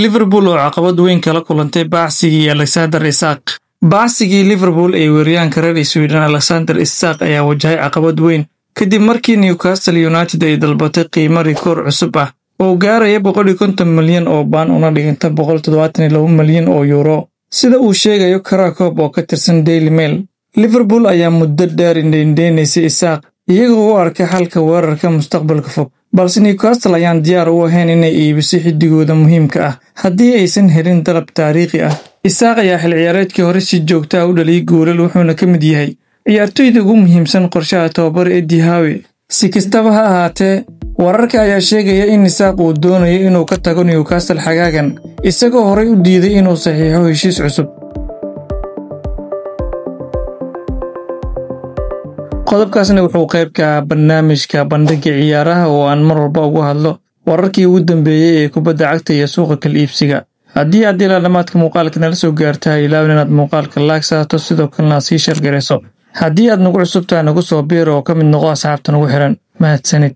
Liverpool oo caqabad weyn kala kulantay bacsigii Alexander Isak. Bacsigii Liverpool ee weeraryahanka reer Sweden Alexander Isak ayaa wajahay caqabad weyn kadib markii Newcastle United ay dalbatay qiimo rikoor cusub ah oo gaaraya 150 milyan oo baan una dhiganta 172 milyan oo euro. Sida uu sheegayo Krakow oo ka tirsan Daily Mail, Liverpool ayaa muddo dheer indhayndeysay Isak iyagoo u arkay xalka weerarka mustaqbalka fog. balse Newcastle ayaan diyaar u ahayn inay iibiso xidigooda muhiimka ah haddii aysan helin dalab taariikhi ah. Isak ayaa xil ciyaareedkii hore si joogto ah u dhaliyay goolal wuxuuna ka mid yahay ciyaartoyda ugu muhiimsan qorshaha tababar Eddie Howe. Si kastaba ha ahaatee, wararka ayaa sheegaya in Isak uu doonayo inuu ka tago Newcastle xagaagan isagoo horey u diiday inuu saxiixo heshiis cusub. qodobkaasna wuxuu qayb ka ah barnaamijka bandhigga ciyaaraha oo aan mar walba uga hadlo wararkii ugu dambeeyay ee kubadda cagta iyo suuqa kala iibsiga. haddii aad ilaa dhamaadka muuqaalka nala soo gaartay ilaawin inaad muuqaalka like saato sidoo kalena sii share gareyso. haddii aad nagu cusubtahay nagu soo biiro oo ka mid noqo asxaabta nagu xiran. mahadsanid.